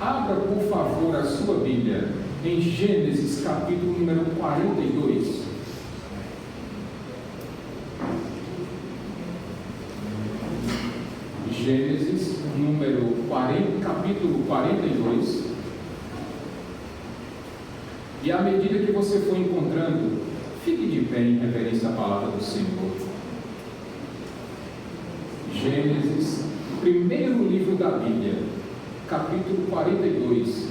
Abra, por favor, a sua Bíblia em Gênesis, capítulo número 42. Gênesis, capítulo 42. E à medida que você for encontrando, fique de pé em reverência à palavra do Senhor. Gênesis, primeiro livro da Bíblia, capítulo 42.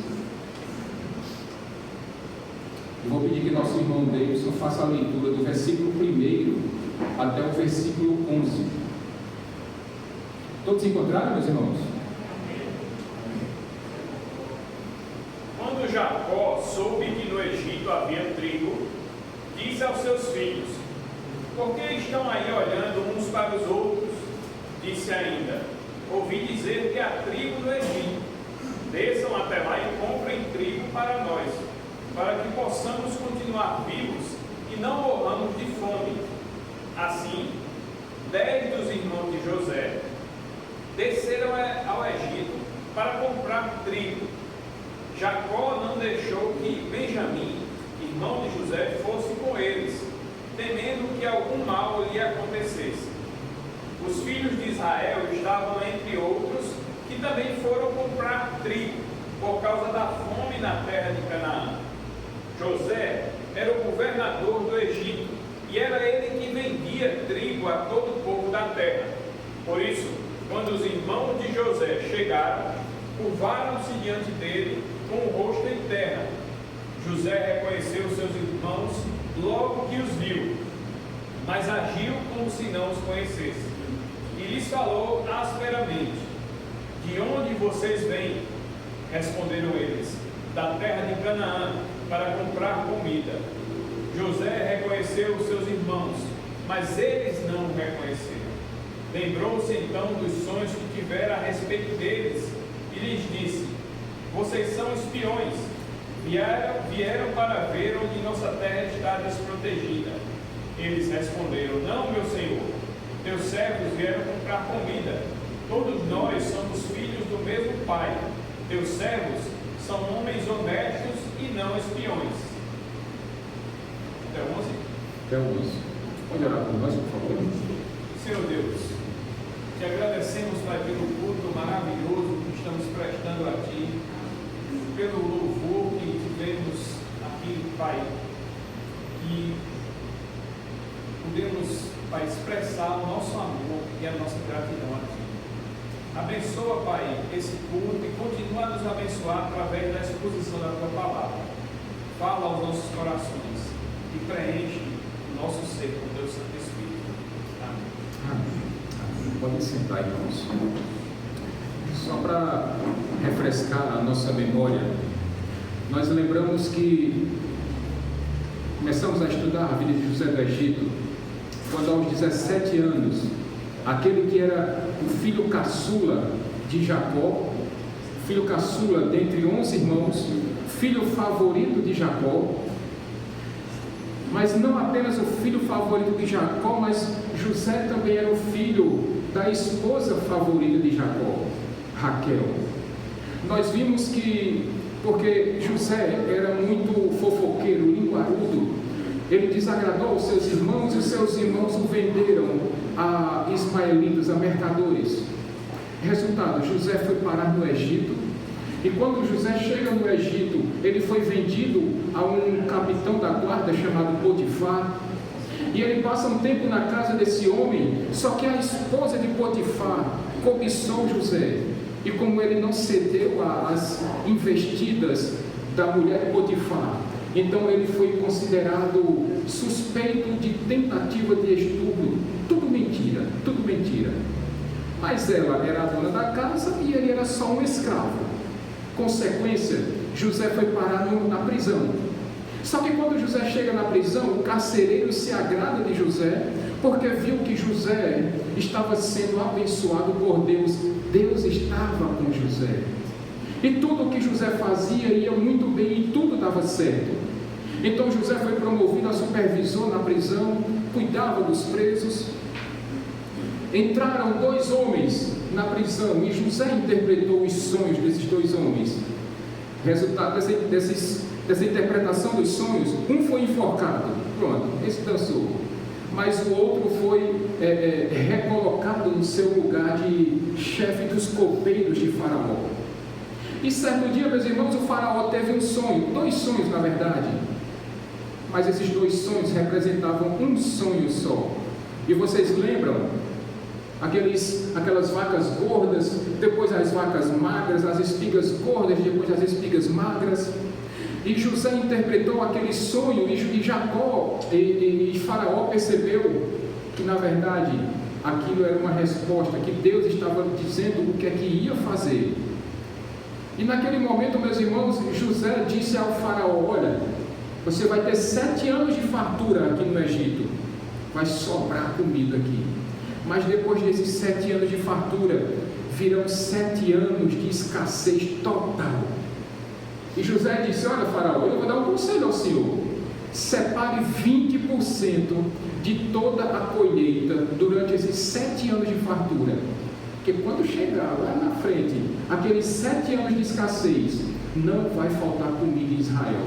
Eu vou pedir que nosso irmão Davidson faça a leitura do versículo 1 até o versículo 11. Todos encontraram, meus irmãos? Quando Jacó soube que no Egito havia trigo, disse aos seus filhos: por que estão aí olhando uns para os outros? Disse ainda: ouvi dizer que há trigo no Egito. Desçam até lá e comprem trigo para nós, para que possamos continuar vivos e não morramos de fome. Assim, 10 dos irmãos de José desceram ao Egito para comprar trigo. Jacó não deixou que Benjamim, irmão de José, fosse com eles, temendo que algum mal lhe acontecesse. Os filhos de Israel estavam entre outros que também foram comprar trigo, por causa da fome na terra de Canaã. José era o governador do Egito, e era ele que vendia trigo a todo o povo da terra. Por isso, quando os irmãos de José chegaram, curvaram-se diante dele com o rosto em terra. José reconheceu seus irmãos logo que os viu, mas agiu como se não os conhecesse. E lhes falou asperamente: de onde vocês vêm? Responderam eles: da terra de Canaã, para comprar comida. José reconheceu os seus irmãos, mas eles não o reconheceram. Lembrou-se então dos sonhos que tivera a respeito deles e lhes disse: vocês são espiões, vieram para ver onde nossa terra está desprotegida. Eles responderam: não, meu senhor, teus servos vieram comprar comida. Todos nós somos filhos do mesmo pai. Teus servos são homens honestos e não espiões. Até 11? Até 11. Pode orar por nós, por favor? Senhor Deus, te agradecemos, Pai, pelo culto maravilhoso que estamos prestando a Ti, pelo louvor que tivemos aqui, Pai, e podemos, Pai, expressar o nosso amor e a nossa gratidão a Ti. Abençoa, Pai, esse culto e continua a nos abençoar através da exposição da Tua palavra. Fala aos nossos corações e preenche o nosso ser com Teu Santo Espírito. Amém. Amém. Podem sentar, irmãos. Só para refrescar a nossa memória, nós lembramos que começamos a estudar a vida de José do Egito, quando aos 17 anos, aquele que era o filho caçula de Jacó, filho caçula dentre 11 irmãos, filho favorito de Jacó, mas não apenas o filho favorito de Jacó, mas José também era o filho da esposa favorita de Jacó, Raquel. Nós vimos que, porque José era muito fofoqueiro, linguarudo, ele desagradou aos seus irmãos e os seus irmãos o venderam a ismaelitas, a mercadores. Resultado, José foi parar no Egito, e quando José chega no Egito, ele foi vendido a um capitão da guarda chamado Potifar, e ele passa um tempo na casa desse homem, só que a esposa de Potifar cobiçou José, e como ele não cedeu às investidas da mulher de Potifar, então ele foi considerado suspeito de tentativa de estupro. Tudo mentira, tudo mentira. Mas ela era a dona da casa e ele era só um escravo. Consequência, José foi parar na prisão. Só que quando José chega na prisão, o carcereiro se agrada de José, porque viu que José estava sendo abençoado por Deus. Deus estava com José. E tudo o que José fazia ia muito bem e tudo dava certo. Então José foi promovido a supervisor na prisão, cuidava dos presos. entraram 2 homens na prisão e José interpretou os sonhos desses 2 homens. Resultado dessa interpretação dos sonhos, um foi enforcado, pronto, esse dançou, mas o outro foi recolocado no seu lugar de chefe dos copeiros de Faraó. E certo dia, meus irmãos, o Faraó teve um sonho, 2 sonhos na verdade, mas esses 2 sonhos representavam um sonho só. E vocês lembram? Aquelas vacas gordas, depois as vacas magras, as espigas gordas, depois as espigas magras. E José interpretou aquele sonho, e Jacó e Faraó percebeu que na verdade aquilo era uma resposta, que Deus estava dizendo o que é que ia fazer. E naquele momento, meus irmãos, José disse ao Faraó: olha, você vai ter 7 anos de fartura aqui no Egito, vai sobrar comida aqui, mas depois desses 7 anos de fartura virão 7 anos de escassez total. E José disse: olha, Faraó, eu vou dar um conselho ao senhor, separe 20% de toda a colheita durante esses 7 anos de fartura, porque quando chegar lá na frente, aqueles 7 anos de escassez, não vai faltar comida em Israel.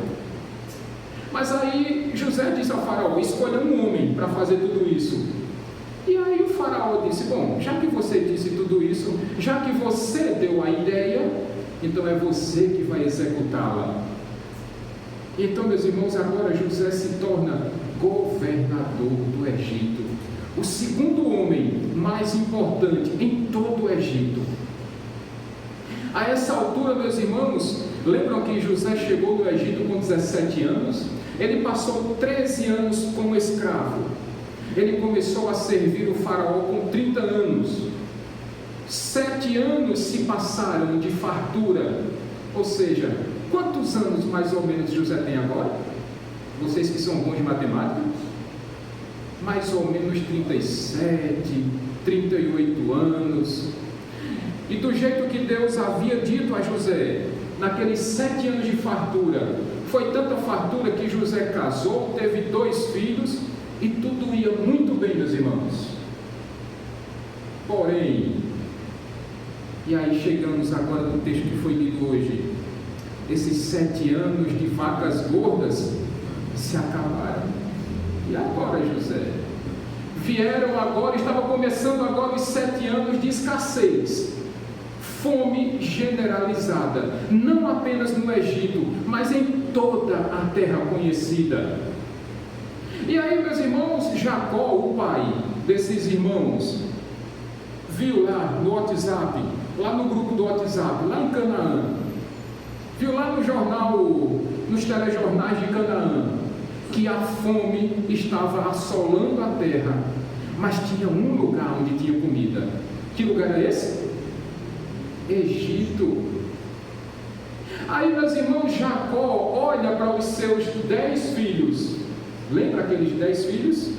Mas aí José disse ao Faraó: escolha um homem para fazer tudo isso. E aí o Faraó disse: bom, já que você disse tudo isso, já que você deu a ideia, então é você que vai executá-la. Então, meus irmãos, agora José se torna governador do Egito, o segundo homem mais importante em todo o Egito. A essa altura, meus irmãos, lembram que José chegou no Egito com 17 anos? Ele passou 13 anos como escravo. Ele começou a servir o Faraó com 30 anos. 7 anos se passaram de fartura. Ou seja, quantos anos mais ou menos José tem agora? Vocês que são bons de matemática? Mais ou menos 37, 38 anos. E do jeito que Deus havia dito a José, naqueles 7 anos de fartura, foi tanta fartura que José casou, teve 2 filhos e tudo ia muito bem, meus irmãos. Porém, e aí chegamos agora no texto que foi lido hoje, esses 7 anos de vacas gordas se acabaram. E agora, José? Vieram agora, estava começando agora os 7 anos de escassez. Fome generalizada, não apenas no Egito, mas em toda a terra conhecida. E aí, meus irmãos, Jacó, o pai desses irmãos, viu lá no WhatsApp, lá no grupo do WhatsApp, lá em Canaã, viu lá no jornal, nos telejornais de Canaã, que a fome estava assolando a terra, mas tinha um lugar onde tinha comida. Que lugar é esse? Egito. Aí, meus irmãos, Jacó olha para os seus 10 filhos. Lembra aqueles 10 filhos?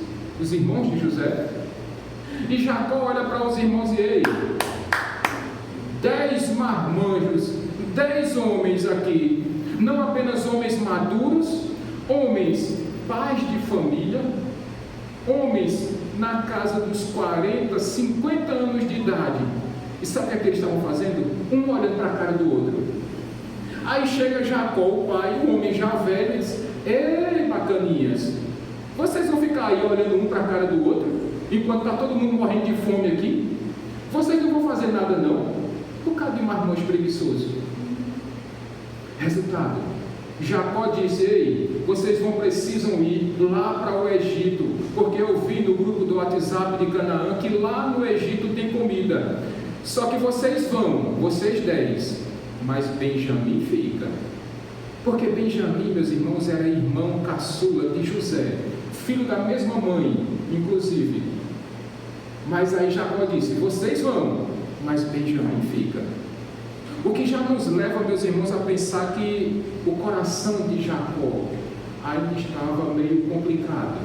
Os irmãos de José. E Jacó olha para os irmãos e: ei, 10 marmanjos, 10 homens aqui, não apenas homens maduros, homens pais de família, homens na casa dos 40, 50 anos de idade. E sabe o que eles estavam fazendo? Um olhando para a cara do outro. Aí chega Jacó, o pai, um homem já velho, e diz: ei, bacaninhas, vocês vão ficar aí olhando um para a cara do outro, enquanto está todo mundo morrendo de fome aqui? Vocês não vão fazer nada não? Por causa de marmanjo preguiçoso. Resultado, Jacó disse: ei, vocês precisam ir lá para o Egito, porque eu vi no grupo do WhatsApp de Canaã que lá no Egito tem comida. Só que vocês vão, vocês 10, mas Benjamim fica. Porque Benjamim, meus irmãos, era irmão caçula de José, filho da mesma mãe, inclusive. Mas aí Jacó disse: vocês vão, mas Benjamim fica. O que já nos leva, meus irmãos, a pensar que o coração de Jacó ainda estava meio complicado.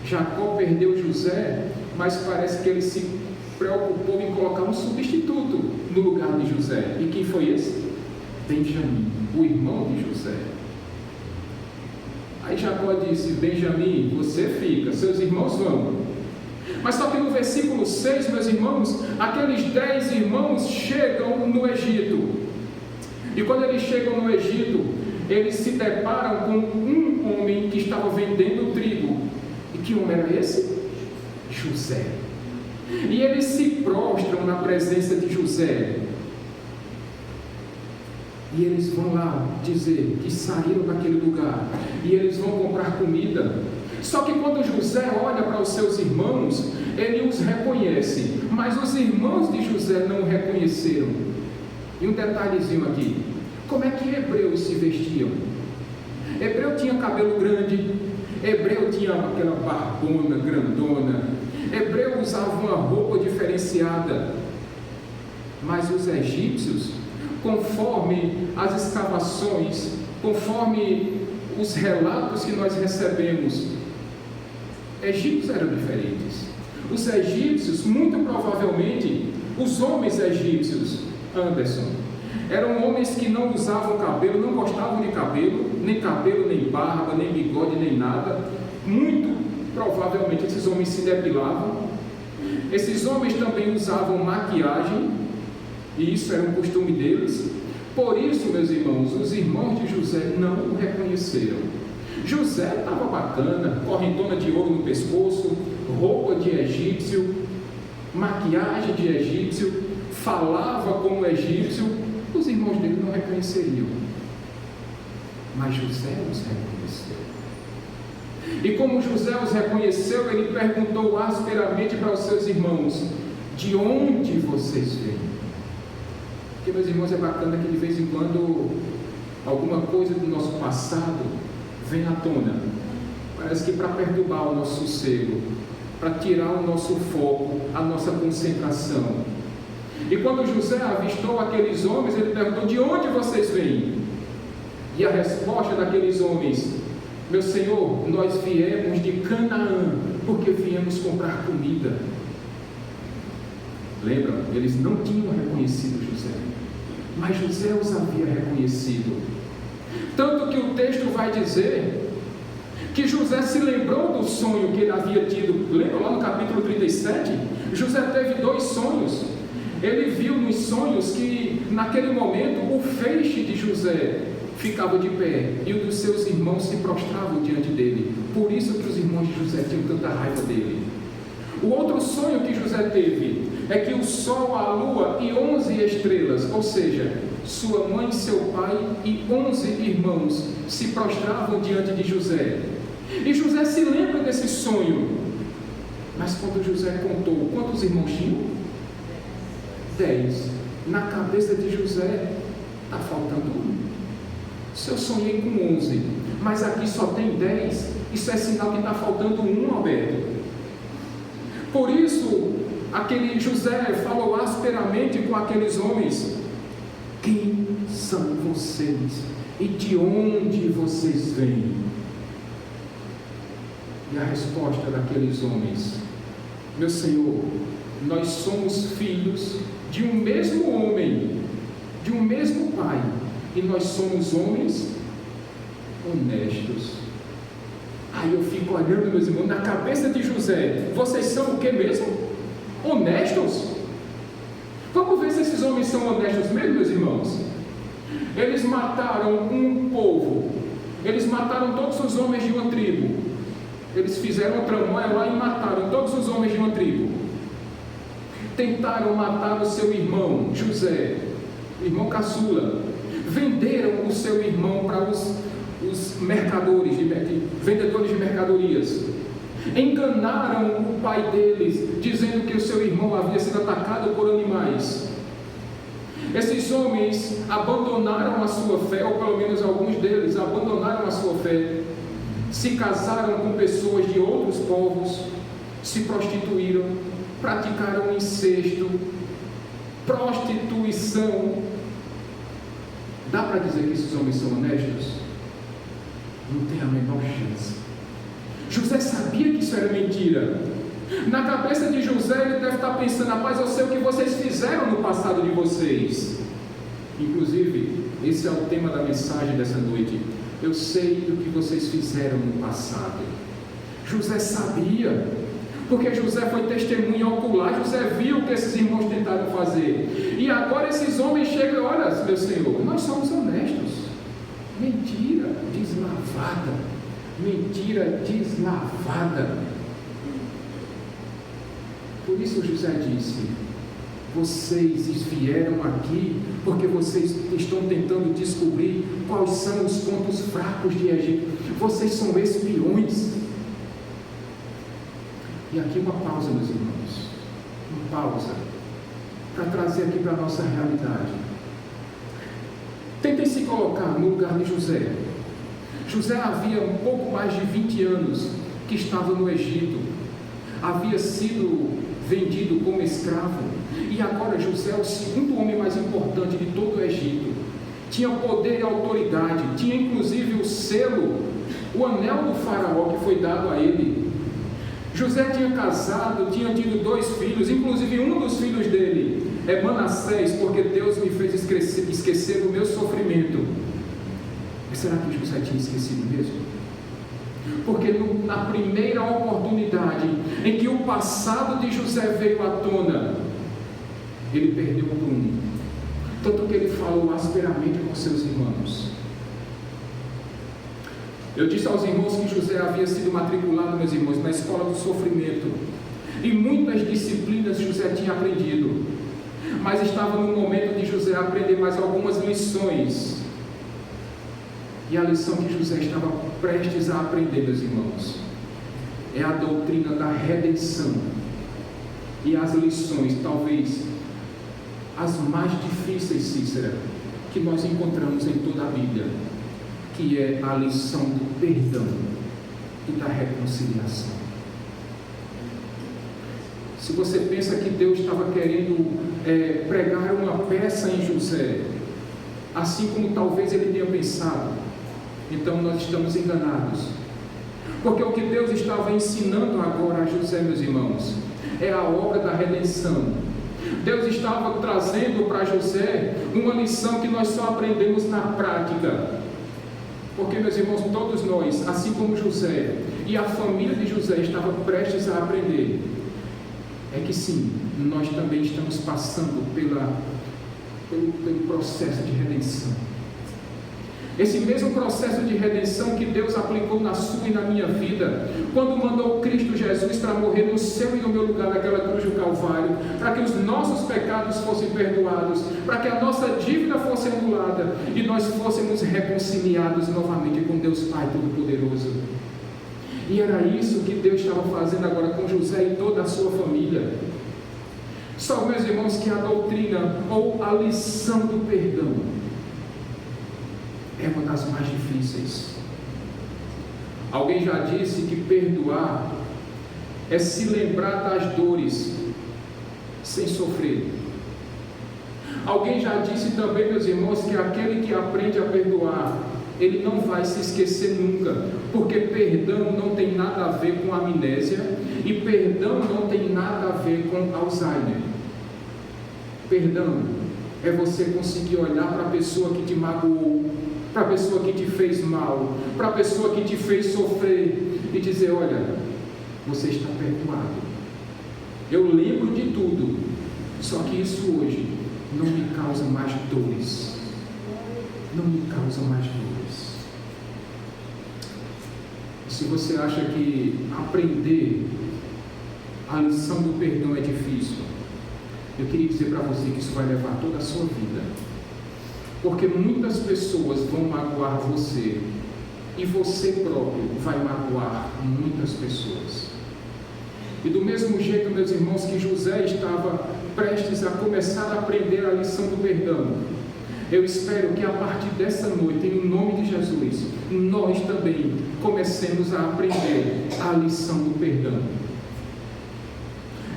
Jacó perdeu José, mas parece que ele se preocupou em colocar um substituto no lugar de José. E quem foi esse? Benjamim, o irmão de José. Aí Jacó disse: Benjamim, você fica, seus irmãos vão. Mas só que no versículo 6, meus irmãos, aqueles 10 irmãos chegam no Egito. E quando eles chegam no Egito, eles se deparam com um homem que estava vendendo trigo. E que homem era esse? José. E eles se prostram na presença de José. E eles vão lá dizer que saíram daquele lugar. E eles vão comprar comida. Só que quando José olha para os seus irmãos, ele os reconhece. Mas os irmãos de José não o reconheceram. E um detalhezinho aqui. Como é que hebreus se vestiam? Hebreu tinha cabelo grande. Hebreu tinha aquela barbona grandona. Hebreu usava uma roupa diferenciada. Mas os egípcios, conforme as escavações, conforme os relatos que nós recebemos, egípcios eram diferentes. Os egípcios, muito provavelmente, os homens egípcios, Anderson, eram homens que não usavam cabelo, não gostavam de cabelo, nem barba, nem bigode, nem nada. Muito provavelmente esses homens se depilavam. Esses homens também usavam maquiagem, e isso era um costume deles. Por isso, meus irmãos, os irmãos de José não o reconheceram. José estava bacana, correntona de ouro no pescoço, roupa de egípcio, maquiagem de egípcio, falava como egípcio. Os irmãos dele não reconheceriam, mas José os reconheceu. E como José os reconheceu, ele perguntou asperamente para os seus irmãos: de onde vocês vêm? Porque, meus irmãos, é bacana que de vez em quando alguma coisa do nosso passado vem à tona. Parece que para perturbar o nosso sossego, para tirar o nosso foco, a nossa concentração. E quando José avistou aqueles homens, ele perguntou: de onde vocês vêm? E a resposta daqueles homens: meu senhor, nós viemos de Canaã, porque viemos comprar comida. Lembram? Eles não tinham reconhecido José, mas José os havia reconhecido. Tanto que o texto vai dizer que José se lembrou do sonho que ele havia tido. Lembra lá no capítulo 37? José teve 2 sonhos. Ele viu nos sonhos que naquele momento o feixe de José ficava de pé e os dos seus irmãos se prostravam diante dele. Por isso que os irmãos de José tinham tanta raiva dele. O outro sonho que José teve é que o sol, a lua e 11 estrelas, ou seja, sua mãe, seu pai e 11 irmãos se prostravam diante de José. E José se lembra desse sonho. Mas quando José contou quantos irmãos tinham? 10. Na cabeça de José está faltando 1. Se eu sonhei com 11, mas aqui só tem 10, isso é sinal que está faltando 1, Alberto. Por isso, aquele José falou asperamente com aqueles homens: quem são vocês? E de onde vocês vêm? E a resposta daqueles homens: meu senhor, nós somos filhos de um mesmo homem, de um mesmo pai, e nós somos homens honestos. Aí eu fico olhando, meus irmãos, na cabeça de José: vocês são o que mesmo? Honestos? Vamos ver se esses homens são honestos mesmo, meus irmãos. Eles mataram um povo, eles mataram todos os homens de uma tribo, eles fizeram uma tramóia lá e mataram todos os homens de uma tribo. Tentaram matar o seu irmão José, irmão caçula. Venderam o seu irmão para os mercadores, vendedores de mercadorias. Enganaram o pai deles, dizendo que o seu irmão havia sido atacado por animais. Esses homens abandonaram a sua fé, ou pelo menos alguns deles abandonaram a sua fé, se casaram com pessoas de outros povos, se prostituíram, praticaram incesto, prostituição. Dá para dizer que esses homens são honestos? Não tem a menor chance. José sabia que isso era mentira. Na cabeça de José ele deve estar pensando: rapaz, eu sei o que vocês fizeram no passado de vocês. Inclusive, esse é o tema da mensagem dessa noite. Eu sei do que vocês fizeram no passado. José sabia. porque José foi testemunha ocular. José viu o que esses irmãos tentaram fazer, e agora esses homens chegam: olha, meu Senhor, nós somos honestos. Mentira deslavada, mentira deslavada. Por isso José disse: vocês vieram aqui porque vocês estão tentando descobrir quais são os pontos fracos de Egito. Vocês são espiões. E aqui uma pausa, meus irmãos, uma pausa para trazer aqui para a nossa realidade. Tentem se colocar no lugar de José. José havia um pouco mais de 20 anos que estava no Egito, havia sido vendido como escravo, e agora José é o segundo homem mais importante de todo o Egito. Tinha poder e autoridade, tinha inclusive o selo, o anel do faraó que foi dado a ele. José tinha casado, tinha tido 2 filhos, inclusive um dos filhos dele é Manassés, porque Deus me fez esquecer do meu sofrimento. Mas será que José tinha esquecido mesmo? Porque na primeira oportunidade em que o passado de José veio à tona, ele perdeu o prumo, tanto que ele falou asperamente com seus irmãos. Eu disse aos irmãos que José havia sido matriculado, meus irmãos, na escola do sofrimento, e muitas disciplinas José tinha aprendido, mas estava no momento de José aprender mais algumas lições. E a lição que José estava prestes a aprender, meus irmãos, é a doutrina da redenção. E as lições, talvez as mais difíceis, Cícera, que nós encontramos em toda a Bíblia, que é a lição do perdão e da reconciliação. Se você pensa que Deus estava querendo pregar uma peça em José, assim como talvez ele tenha pensado, então nós estamos enganados, porque o que Deus estava ensinando agora a José, meus irmãos, é a obra da redenção. Deus estava trazendo para José uma lição que nós só aprendemos na prática, porque, meus irmãos, todos nós, assim como José e a família de José estava prestes a aprender, é que sim, nós também estamos passando pelo processo de redenção. Esse mesmo processo de redenção que Deus aplicou na sua e na minha vida, quando mandou Cristo Jesus para morrer no seu e no meu lugar naquela cruz do Calvário, para que os nossos pecados fossem perdoados, para que a nossa dívida fosse anulada e nós fôssemos reconciliados novamente com Deus Pai Todo-Poderoso. E era isso que Deus estava fazendo agora com José e toda a sua família. Só, meus irmãos, que a doutrina ou a lição do perdão é uma das mais difíceis. Alguém já disse que perdoar é se lembrar das dores sem sofrer. Alguém já disse também, meus irmãos, que aquele que aprende a perdoar, ele não vai se esquecer nunca, porque perdão não tem nada a ver com amnésia e perdão não tem nada a ver com Alzheimer. Perdão é você conseguir olhar para a pessoa que te magoou, para a pessoa que te fez mal, para a pessoa que te fez sofrer e dizer: olha, você está perdoado. Eu lembro de tudo, só que isso hoje não me causa mais dores. Não me causa mais dores. E se você acha que aprender a lição do perdão é difícil, eu queria dizer para você que isso vai levar toda a sua vida. Porque muitas pessoas vão magoar você e você próprio vai magoar muitas pessoas. E do mesmo jeito, meus irmãos, que José estava prestes a começar a aprender a lição do perdão, eu espero que a partir dessa noite, em nome de Jesus, nós também comecemos a aprender a lição do perdão.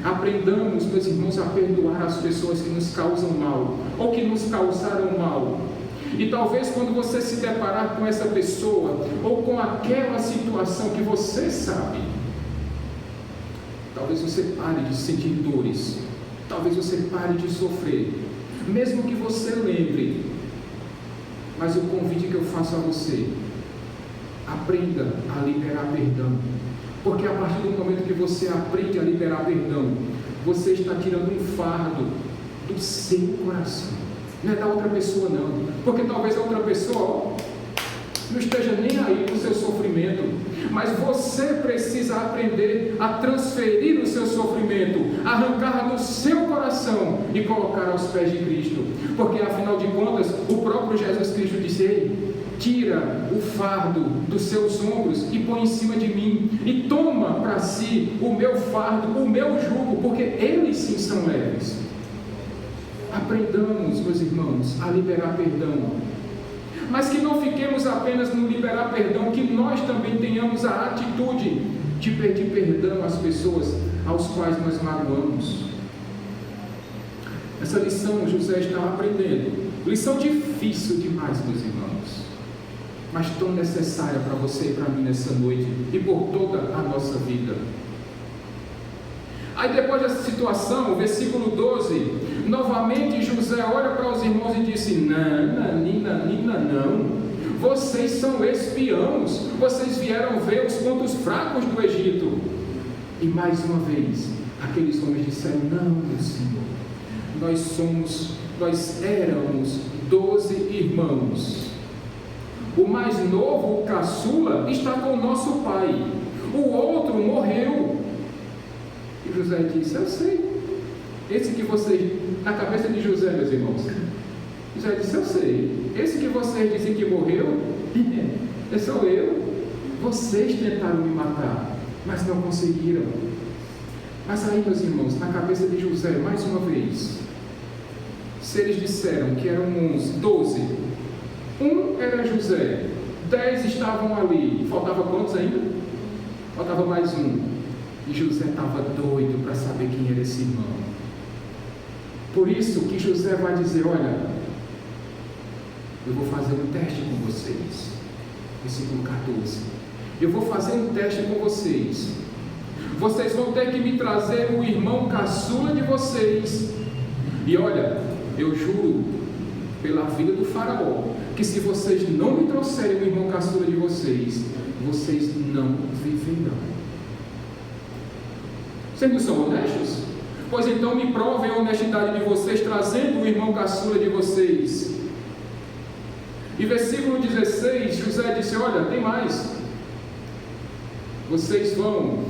Aprendamos, meus irmãos, a perdoar as pessoas que nos causam mal, ou que nos causaram mal. E talvez quando você se deparar com essa pessoa, ou com aquela situação que você sabe, talvez você pare de sentir dores, talvez você pare de sofrer, mesmo que você lembre. Mas o convite que eu faço a você: aprenda a liberar perdão, Porque a partir do momento que você aprende a liberar perdão, você está tirando um fardo do seu coração. Não é da outra pessoa não. Porque talvez a outra pessoa não esteja nem aí com o seu sofrimento. Mas você precisa aprender a transferir o seu sofrimento, arrancar do seu coração e colocar aos pés de Cristo. Porque afinal de contas, o próprio Jesus Cristo disse: ei, tira o fardo dos seus ombros e põe em cima de mim, e toma para si o meu fardo, o meu jugo, porque eles sim são leves. Aprendamos, meus irmãos, a liberar perdão, mas que não fiquemos apenas no liberar perdão, que nós também tenhamos a atitude de pedir perdão às pessoas aos quais nós magoamos. Essa lição José estava aprendendo, lição difícil demais, meus irmãos, mas tão necessária para você e para mim nessa noite e por toda a nossa vida. Aí depois dessa situação, o versículo 12, novamente José olha para os irmãos e disse: não, vocês são espiãos, vocês vieram ver os pontos fracos do Egito. E mais uma vez, aqueles homens disseram: não, meu Senhor, nós éramos 12 irmãos. O mais novo, o caçula, está com o nosso pai, o outro morreu. E José disse: eu sei. Esse que vocês, na cabeça de José, meus irmãos, José disse: eu sei. Esse que vocês dizem que morreu, sou eu. Vocês tentaram me matar, mas não conseguiram. Mas aí, meus irmãos, na cabeça de José, mais uma vez, se eles disseram que eram 12, um era José, 10 estavam ali, faltava quantos ainda? Faltava mais um. E José estava doido para saber quem era esse irmão. Por isso que José vai dizer: olha, eu vou fazer um teste com vocês. Versículo 14. Eu vou fazer um teste com vocês. Vocês vão ter que me trazer o irmão caçula de vocês. E olha, eu juro pela vida do faraó, que se vocês não me trouxerem o irmão caçula de vocês, vocês não viverão. Vocês não são honestos? Pois então me provem a honestidade de vocês, trazendo o irmão caçula de vocês. E versículo 16, José disse: olha, tem mais. Vocês vão,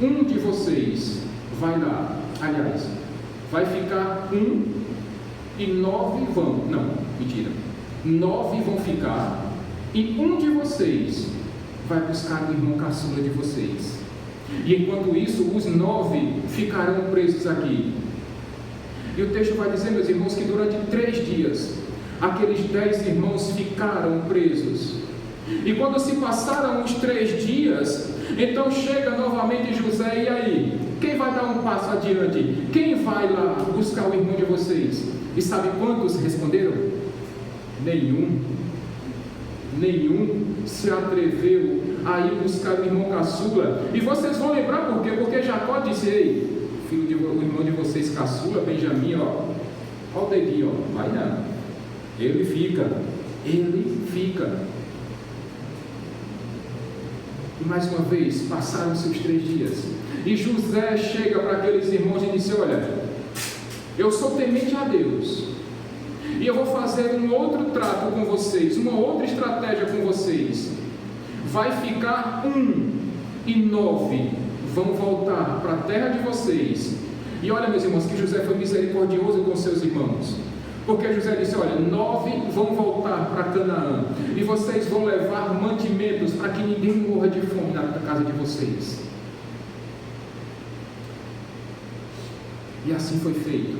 um de vocês vai lá, aliás, vai ficar 1 e 9 vão, não, mentira, 9 vão ficar, e um de vocês vai buscar o irmão caçula de vocês. E enquanto isso, os 9 ficarão presos aqui. E o texto vai dizer, meus irmãos, que durante 3 dias, aqueles 10 irmãos ficaram presos. E quando se passaram os 3 dias, então chega novamente José: e aí? Quem vai dar um passo adiante? Quem vai lá buscar o irmão de vocês? E sabe quantos responderam? Nenhum se atreveu a ir buscar o irmão caçula. E vocês vão lembrar por quê? Porque Jacó disse: ei, o irmão de vocês caçula, Benjamim, ó o dedinho, ó, vai não, ele fica. E mais uma vez, passaram-se os 3 dias, e José chega para aqueles irmãos e disse: olha, eu sou temente a Deus, e eu vou fazer um outro trato com vocês, uma outra estratégia com vocês. Vai ficar 1 e 9 vão voltar para a terra de vocês. E olha, meus irmãos, que José foi misericordioso com seus irmãos, porque José disse: olha, 9 vão voltar para Canaã, e vocês vão levar mantimentos para que ninguém morra de fome na casa de vocês. E assim foi feito.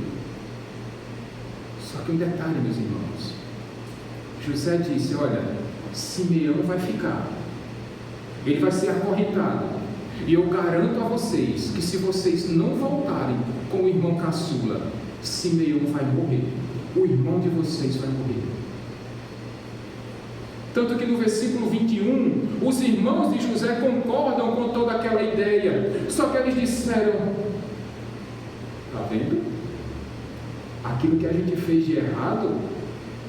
Só que um detalhe, meus irmãos, José disse: olha, Simeão vai ficar, ele vai ser acorrentado, e eu garanto a vocês que se vocês não voltarem com o irmão caçula, Simeão vai morrer, o irmão de vocês vai morrer. Tanto que no versículo 21, os irmãos de José concordam com toda aquela ideia, só que eles disseram: está vendo? Aquilo que a gente fez de errado,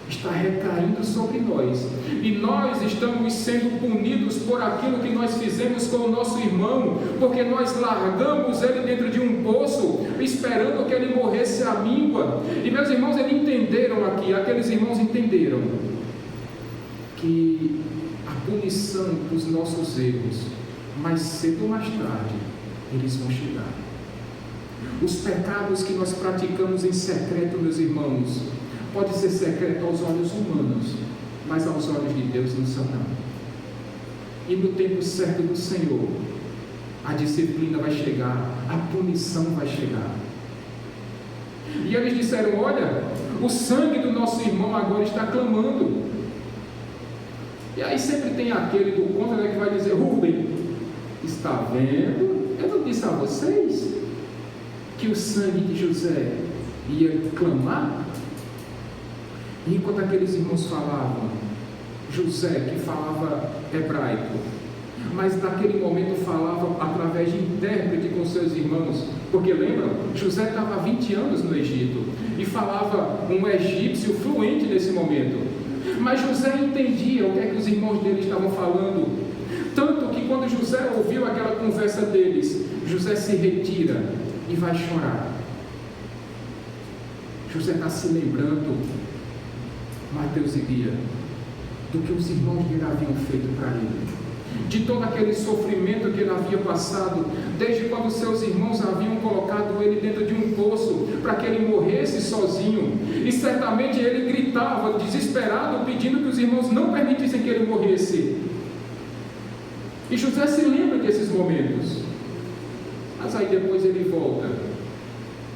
está recaindo sobre nós, e nós estamos sendo punidos por aquilo que nós fizemos com o nosso irmão, porque nós largamos ele dentro de um poço, esperando que ele morresse à míngua. E meus irmãos, eles entenderam aqui, aqueles irmãos entenderam que a punição dos nossos erros, mais cedo ou mais tarde, eles vão chegar. Os pecados que nós praticamos em secreto, meus irmãos, pode ser secreto aos olhos humanos, mas aos olhos de Deus não são não. E no tempo certo do Senhor, a disciplina vai chegar, a punição vai chegar. E eles disseram: olha, o sangue do nosso irmão agora está clamando. E aí sempre tem aquele do contra, né, que vai dizer: Rubem, está vendo? Eu não disse a vocês que o sangue de José ia clamar? E enquanto aqueles irmãos falavam, José, que falava hebraico, mas naquele momento falava através de intérprete com seus irmãos, porque lembram, José estava há 20 anos no Egito e falava um egípcio fluente nesse momento, mas José entendia o que é que os irmãos dele estavam falando, tanto que quando José ouviu aquela conversa deles, José se retira e vai chorar. José está se lembrando, Mateus e Bia, do que os irmãos dele haviam feito para ele, de todo aquele sofrimento que ele havia passado, desde quando seus irmãos haviam colocado ele dentro de um poço, para que ele morresse sozinho, e certamente ele gritava, desesperado, pedindo que os irmãos não permitissem que ele morresse. E José se lembra desses momentos, mas aí depois ele volta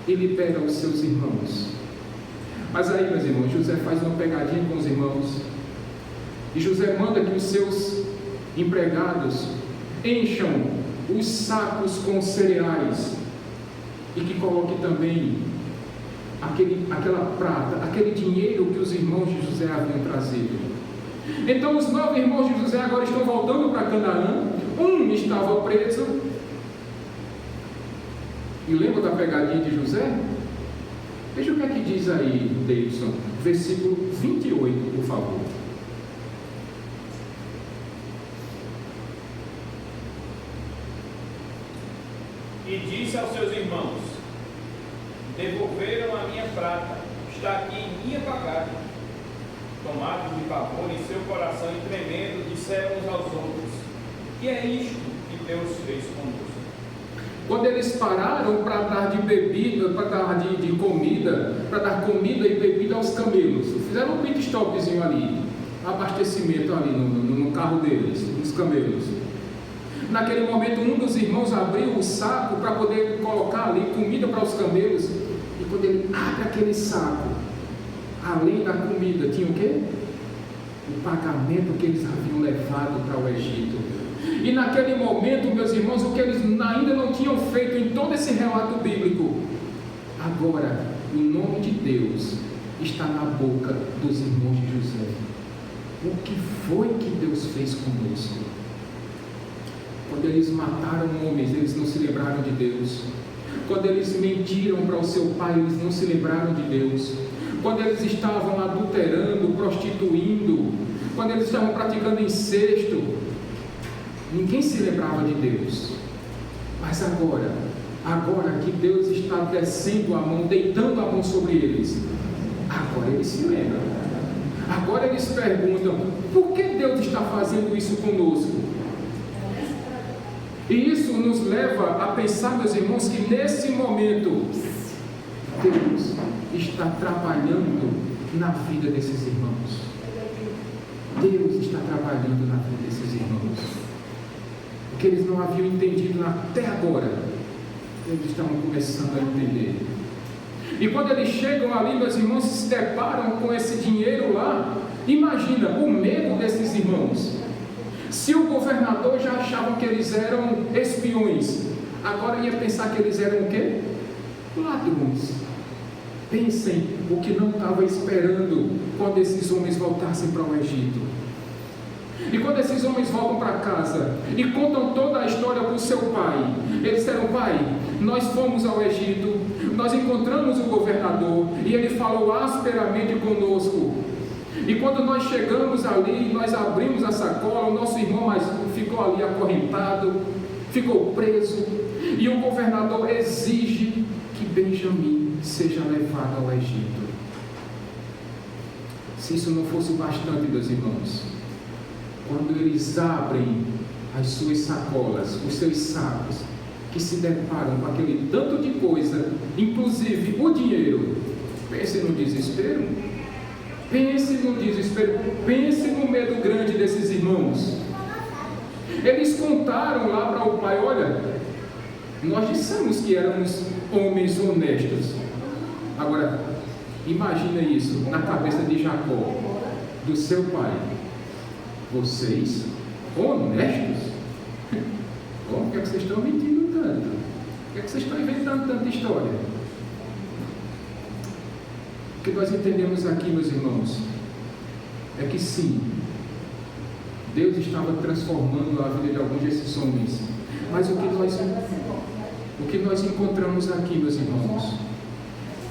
e libera os seus irmãos. Mas aí, meus irmãos, José faz uma pegadinha com os irmãos, e José manda que os seus empregados encham os sacos com cereais, e que coloque também aquela prata, aquele dinheiro que os irmãos de José haviam trazido. Então os 9 irmãos de José agora estão voltando para Canaã. Um estava preso, e lembra da pegadinha de José? Veja o que é que diz aí, Davidson, versículo 28, por favor. E disse aos seus irmãos: devolveram a minha prata, está aqui em minha bagagem. Tomados de pavor em seu coração e tremendo, disseram uns aos outros: que é isto que Deus fez conosco? Quando eles pararam para dar de bebida, para dar de comida, para dar comida e bebida aos camelos, fizeram um pit stopzinho ali, abastecimento ali no carro deles, nos camelos. Naquele momento, um dos irmãos abriu o saco para poder colocar ali comida para os camelos, e quando ele abre aquele saco, além da comida, tinha o quê? O pagamento que eles haviam levado para o Egito. E naquele momento, meus irmãos, o que eles ainda não tinham feito em todo esse relato bíblico, agora o nome de Deus está na boca dos irmãos de José. O que foi que Deus fez conosco? Quando eles mataram homens, eles não se lembraram de Deus. Quando eles mentiram para o seu pai, eles não se lembraram de Deus. Quando eles estavam adulterando, prostituindo, quando eles estavam praticando incesto, ninguém se lembrava de Deus. Mas agora que Deus está descendo a mão, deitando a mão sobre eles, agora eles se lembram. Agora eles perguntam: por que Deus está fazendo isso conosco? E isso nos leva a pensar, meus irmãos, que nesse momento Deus está trabalhando na vida desses irmãos. Deus está trabalhando na vida desses irmãos. O que eles não haviam entendido até agora, eles estavam começando a entender. E quando eles chegam ali, meus irmãos, se deparam com esse dinheiro lá. Imagina o medo desses irmãos. Se o governador já achava que eles eram espiões, agora ia pensar que eles eram o quê? Ladrões. Pensem o que não estava esperando quando esses homens voltassem para o Egito. E quando esses homens voltam para casa e contam toda a história para o seu pai, eles disseram: pai, nós fomos ao Egito, nós encontramos o governador e ele falou asperamente conosco. E quando nós chegamos ali, nós abrimos a sacola, o nosso irmão mais ficou ali acorrentado, ficou preso, e o governador exige que Benjamim seja levado ao Egito. Se isso não fosse bastante, meus irmãos, quando eles abrem as suas sacolas, os seus sacos, que se deparam com aquele tanto de coisa, inclusive o dinheiro, pense no desespero, pense no medo grande desses irmãos. Eles contaram lá para o pai: olha, nós dissemos que éramos homens honestos. Agora, imagina isso na cabeça de Jacó, do seu pai: vocês honestos? Bom, por que vocês estão mentindo tanto? Por que vocês estão inventando tanta história? O que nós entendemos aqui, meus irmãos, é que sim, Deus estava transformando a vida de alguns desses homens, mas o que nós encontramos aqui, meus irmãos,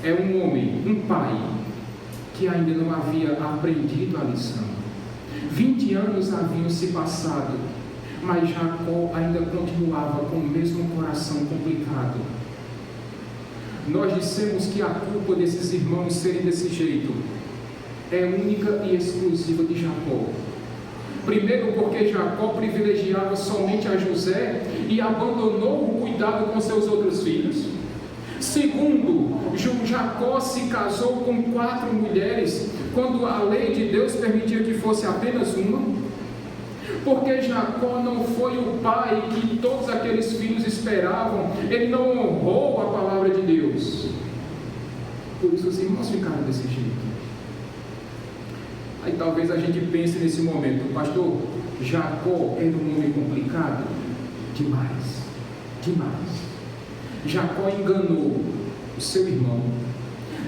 é um homem, um pai, que ainda não havia aprendido a lição. 20 anos haviam se passado, mas Jacó ainda continuava com o mesmo coração complicado. Nós dissemos que a culpa desses irmãos serem desse jeito é única e exclusiva de Jacó. Primeiro, porque Jacó privilegiava somente a José e abandonou o cuidado com seus outros filhos. Segundo, Jacó se casou com 4 mulheres, quando a lei de Deus permitia que fosse apenas uma. Porque Jacó não foi o pai que todos aqueles filhos esperavam, ele não honrou a palavra de Deus. Por isso os irmãos ficaram desse jeito. Aí talvez a gente pense nesse momento: pastor, Jacó era um homem complicado? Demais, demais. Jacó enganou o seu irmão,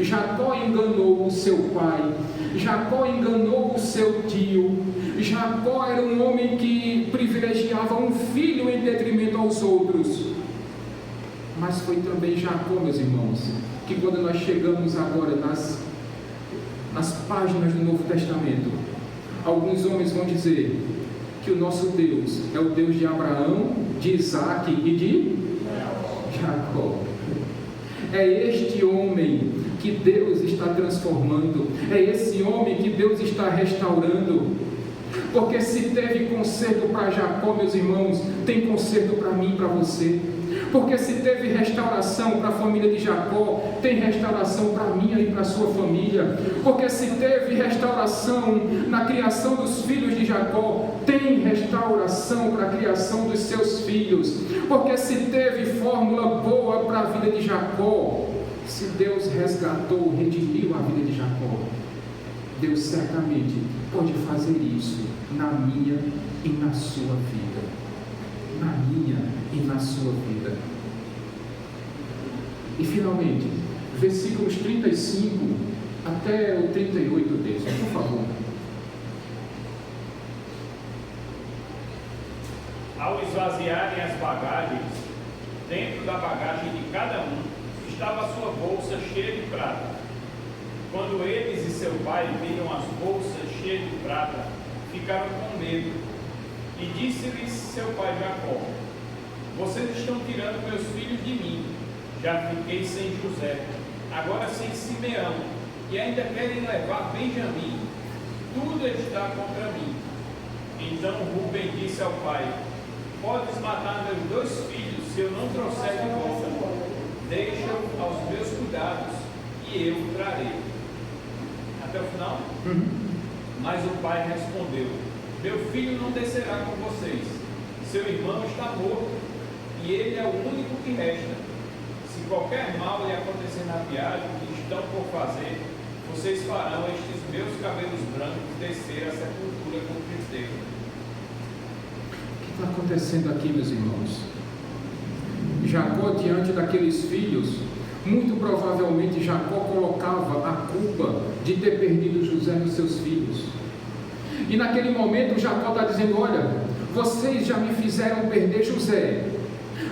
Jacó enganou o seu pai, Jacó enganou o seu tio. Jacó era um homem que privilegiava um filho em detrimento aos outros. Mas foi também Jacó, meus irmãos, que quando nós chegamos agora nas páginas do Novo Testamento, alguns homens vão dizer que o nosso Deus é o Deus de Abraão, de Isaac e de Jacó. É este homem que Deus está transformando, é esse homem que Deus está restaurando. Porque se teve conserto para Jacó, meus irmãos, tem conserto para mim e para você. Porque se teve restauração para a família de Jacó, tem restauração para mim e para a sua família. Porque se teve restauração na criação dos filhos de Jacó, tem restauração para a criação dos seus filhos. Porque se teve fórmula boa para a vida de Jacó, se Deus resgatou, redimiu a vida de Jacó, Deus certamente pode fazer isso na minha e na sua vida. Na minha e na sua vida. E finalmente, versículos 35 até o 38 desse, por favor. Ao esvaziarem as bagagens, dentro da bagagem de cada um estava a sua bolsa cheia de prata. Quando eles e seu pai viram as bolsas cheias de prata, ficaram com medo. E disse-lhes seu pai Jacó: vocês estão tirando meus filhos de mim. Já fiquei sem José, agora sem Simeão, e ainda querem levar Benjamim. Tudo está contra mim. Então Rúben disse ao pai: podes matar meus 2 filhos se eu não trouxer de volta. Deixa-o aos meus cuidados e eu o trarei. Até o final? Mas o pai respondeu: meu filho não descerá com vocês. Seu irmão está morto e ele é o único que resta. Se qualquer mal lhe acontecer na viagem que estão por fazer, vocês farão estes meus cabelos brancos descer a sepultura com tristeza. O que está acontecendo aqui, meus irmãos? Jacó, diante daqueles filhos, muito provavelmente Jacó colocava a culpa de ter perdido José nos seus filhos. E naquele momento Jacó está dizendo: olha, vocês já me fizeram perder José,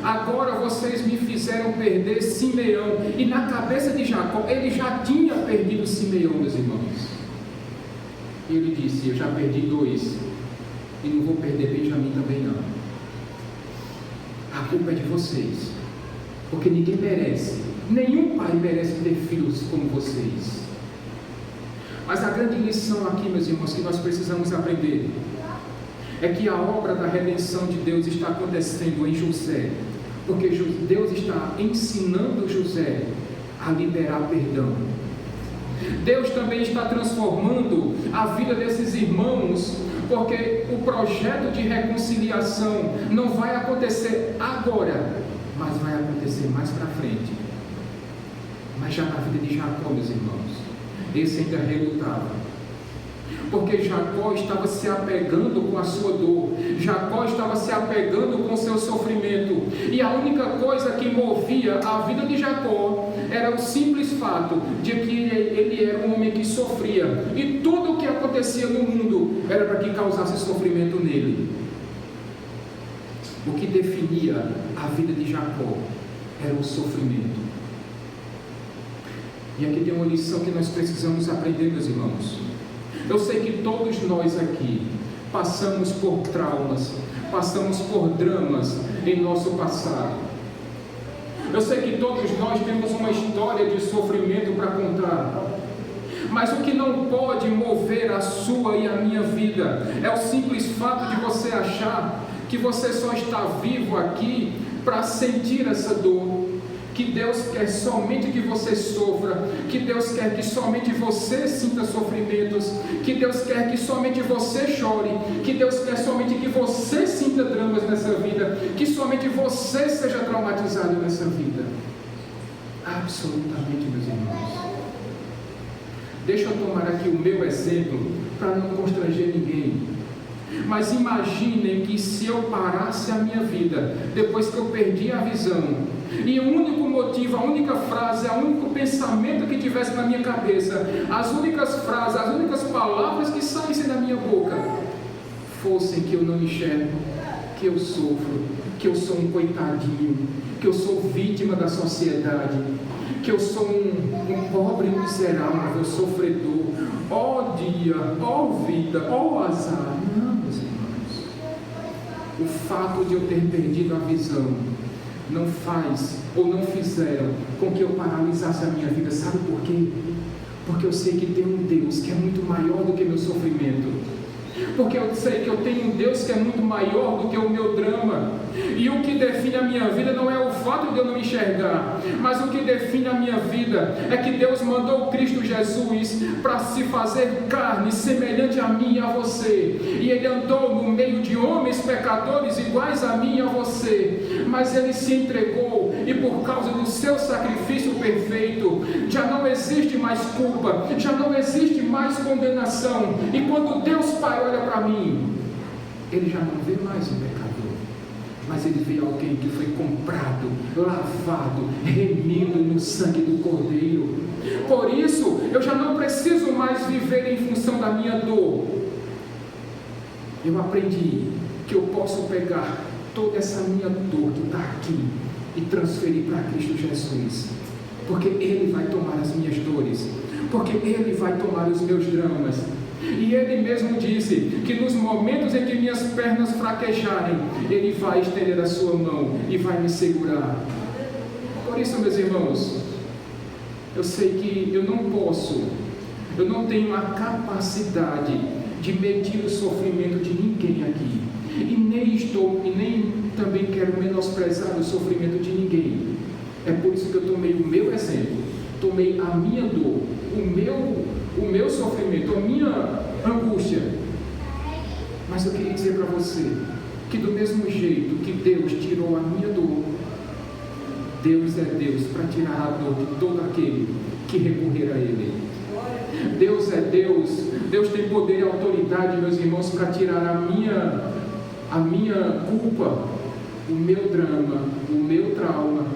agora vocês me fizeram perder Simeão. E na cabeça de Jacó, ele já tinha perdido Simeão, meus irmãos. E ele disse: eu já perdi 2 e não vou perder Benjamim também não. A culpa é de vocês, porque ninguém merece, nenhum pai merece ter filhos como vocês. Mas a grande lição aqui, meus irmãos, que nós precisamos aprender é que a obra da redenção de Deus está acontecendo em José, porque Deus está ensinando José a liberar perdão. Deus também está transformando a vida desses irmãos, porque o projeto de reconciliação não vai acontecer agora, mas vai acontecer mais para frente. Mas já na vida de Jacó, meus irmãos, esse ainda relutava, porque Jacó estava se apegando com a sua dor, Jacó estava se apegando com o seu sofrimento, e a única coisa que movia a vida de Jacó era o simples fato de que ele era um homem que sofria, e tudo o que acontecia no mundo era para que causasse sofrimento nele. O que definia a vida de Jacó era o sofrimento. E aqui tem uma lição que nós precisamos aprender, meus irmãos. Eu sei que todos nós aqui passamos por traumas, passamos por dramas em nosso passado. Eu sei que todos nós temos uma história de sofrimento para contar. Mas o que não pode mover a sua e a minha vida é o simples fato de você achar que você só está vivo aqui para sentir essa dor. Que Deus quer somente que você sofra, que Deus quer que somente você sinta sofrimentos, que Deus quer que somente você chore, que Deus quer somente que você sinta dramas nessa vida, que somente você seja traumatizado nessa vida. Absolutamente, meus irmãos. Deixa eu tomar aqui o meu exemplo para não constranger ninguém. Mas imaginem que se eu parasse a minha vida depois que eu perdi a visão, e o único motivo, a única frase, o único pensamento que tivesse na minha cabeça, as únicas frases, as únicas palavras que saíssem da minha boca fossem que eu não enxergo, que eu sofro, que eu sou um coitadinho, que eu sou vítima da sociedade, que eu sou um pobre miserável, sofredor, ó dia, ó vida, ó azar. Não, meus irmãos, o fato de eu ter perdido a visão não faz ou não fizeram com que eu paralisasse a minha vida. Sabe por quê? Porque eu sei que tem um Deus que é muito maior do que meu sofrimento. Porque eu sei que eu tenho um Deus que é muito maior do que o meu drama. E o que define a minha vida não é o fato de eu não enxergar, mas o que define a minha vida é que Deus mandou Cristo Jesus para se fazer carne semelhante a mim e a você. E Ele andou no meio de homens pecadores iguais a mim e a você, mas Ele se entregou, e por causa do seu sacrifício perfeito, já não existe mais culpa, já não existe mais condenação. E quando Deus Pai olha para mim, Ele já não vê mais o pecador, mas Ele vê alguém que foi comprado, lavado, remido no sangue do Cordeiro. Por isso, eu já não preciso mais viver em função da minha dor. Eu aprendi que eu posso pegar toda essa minha dor que está aqui e transferir para Cristo Jesus, porque Ele vai tomar as minhas dores, porque Ele vai tomar os meus dramas. E Ele mesmo disse que nos momentos em que minhas pernas fraquejarem, Ele vai estender a sua mão e vai me segurar. Por isso, meus irmãos, eu sei que eu não tenho a capacidade de medir o sofrimento de ninguém aqui, e nem também quero menosprezar o sofrimento de ninguém. É por isso que eu tomei o meu exemplo, tomei a minha dor, o meu sofrimento, a minha angústia. Mas eu queria dizer para você que do mesmo jeito que Deus tirou a minha dor, Deus é Deus para tirar a dor de todo aquele que recorrer a Ele. Deus é Deus, Deus tem poder e autoridade, meus irmãos, para tirar a minha culpa, o meu drama, o meu trauma,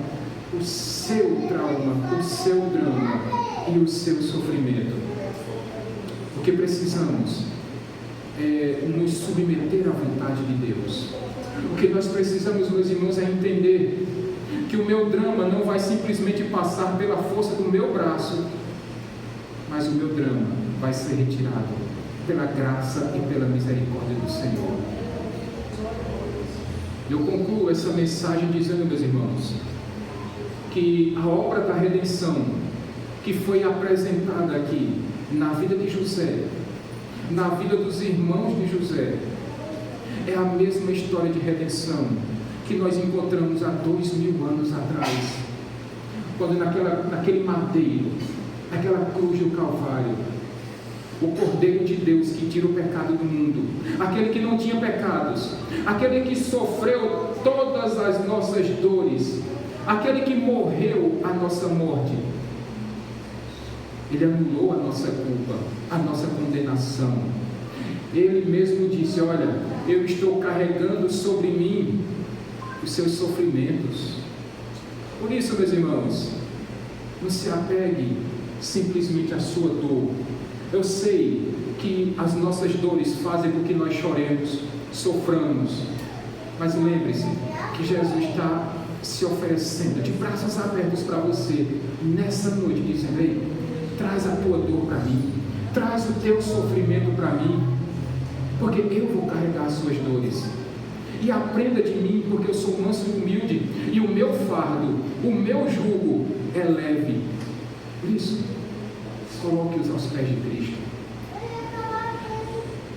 o seu trauma, o seu drama e o seu sofrimento. O que precisamos é nos submeter à vontade de Deus. O que nós precisamos, meus irmãos, é entender que o meu drama não vai simplesmente passar pela força do meu braço, mas o meu drama vai ser retirado pela graça e pela misericórdia do Senhor. Eu concluo essa mensagem dizendo, meus irmãos, que a obra da redenção que foi apresentada aqui na vida de José, na vida dos irmãos de José, é a mesma história de redenção que nós encontramos há 2000 anos atrás, quando naquele madeiro, naquela cruz do Calvário, o Cordeiro de Deus que tira o pecado do mundo, aquele que não tinha pecados, aquele que sofreu todas as nossas dores, aquele que morreu a nossa morte, Ele anulou a nossa culpa, a nossa condenação. Ele mesmo disse: olha, eu estou carregando sobre mim os seus sofrimentos. Por isso, meus irmãos, não se apegue simplesmente à sua dor. Eu sei que as nossas dores fazem com que nós choremos, soframos, mas lembre-se que Jesus está se oferecendo de braços abertos para você nessa noite, dizendo: ei, traz a tua dor para mim, traz o teu sofrimento para mim, porque eu vou carregar as suas dores. E aprenda de mim, porque eu sou manso e humilde, e o meu fardo, o meu jugo é leve. Por isso, coloque-os aos pés de Cristo.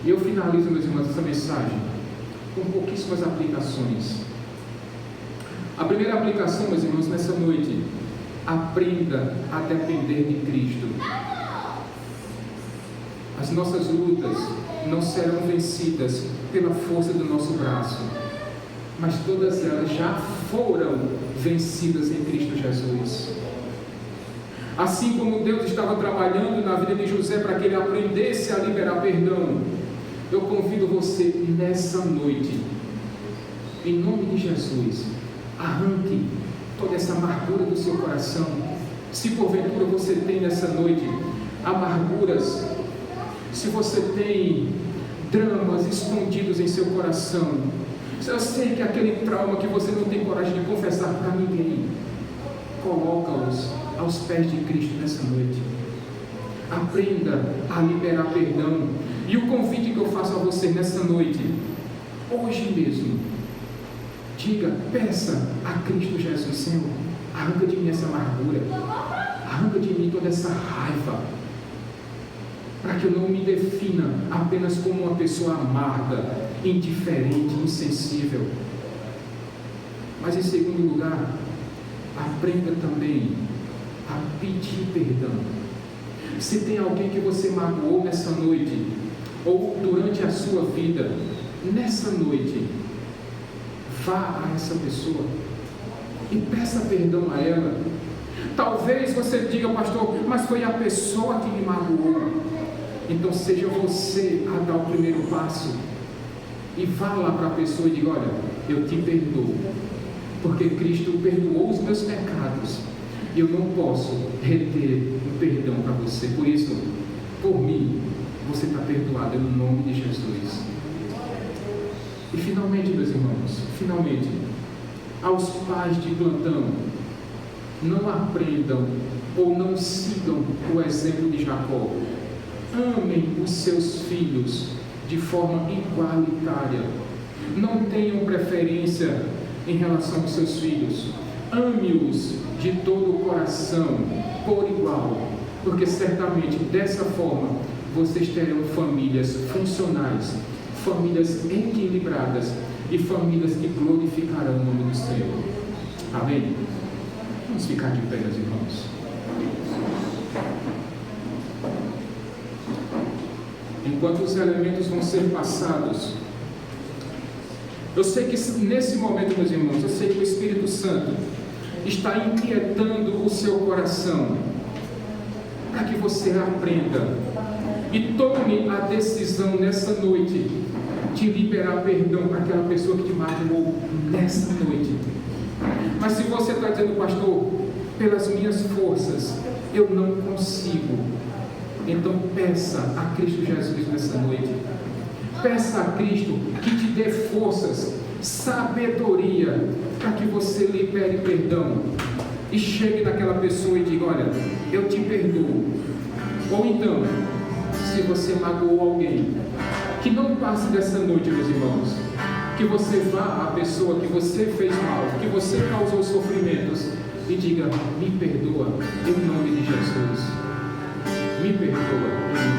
E eu finalizo, meus irmãos, essa mensagem com pouquíssimas aplicações. A primeira aplicação, meus irmãos, nessa noite: aprenda a depender de Cristo. As nossas lutas não serão vencidas pela força do nosso braço, mas todas elas já foram vencidas em Cristo Jesus. Assim como Deus estava trabalhando na vida de José para que ele aprendesse a liberar perdão, eu convido você nessa noite, em nome de Jesus, arranque toda essa amargura do seu coração. Se porventura você tem nessa noite amarguras, se você tem dramas escondidos em seu coração, eu sei que aquele trauma que você não tem coragem de confessar para ninguém, coloca-os aos pés de Cristo nessa noite. Aprenda a liberar perdão. E o convite que eu faço a você nessa noite, hoje mesmo, diga, peça a Cristo Jesus: Senhor, arranca de mim essa amargura, arranca de mim toda essa raiva, para que eu não me defina apenas como uma pessoa amarga, indiferente, insensível. Mas em segundo lugar, aprenda também a pedir perdão. Se tem alguém que você magoou nessa noite, ou durante a sua vida, nessa noite, vá a essa pessoa e peça perdão a ela. Talvez você diga: pastor, mas foi a pessoa que me magoou. Então seja você a dar o primeiro passo e vá lá para a pessoa e diga: olha, eu te perdoo, porque Cristo perdoou os meus pecados, e eu não posso reter o perdão para você. Por isso, por mim, você está perdoado no nome de Jesus. E finalmente, meus irmãos, finalmente, aos pais de plantão, não aprendam ou não sigam o exemplo de Jacó. Amem os seus filhos de forma igualitária. Não tenham preferência em relação aos seus filhos. Ame-os de todo o coração, por igual, porque certamente dessa forma vocês terão famílias funcionais, famílias equilibradas e famílias que glorificarão o nome do Senhor. Amém? Vamos ficar de pé, meus irmãos. Enquanto os elementos vão ser passados, eu sei que nesse momento, meus irmãos, eu sei que o Espírito Santo está inquietando o seu coração, para que você aprenda e tome a decisão nessa noite de liberar perdão para aquela pessoa que te magoou nessa noite. Mas se você está dizendo: pastor, pelas minhas forças eu não consigo, então peça a Cristo Jesus nessa noite. Peça a Cristo que te dê forças, sabedoria, para que você libere perdão e chegue naquela pessoa e diga: olha, eu te perdoo. Ou então, se você magoou alguém. Que não passe dessa noite, meus irmãos, que você vá à pessoa que você fez mal, que você causou sofrimentos, e diga: me perdoa em nome de Jesus. Me perdoa em nome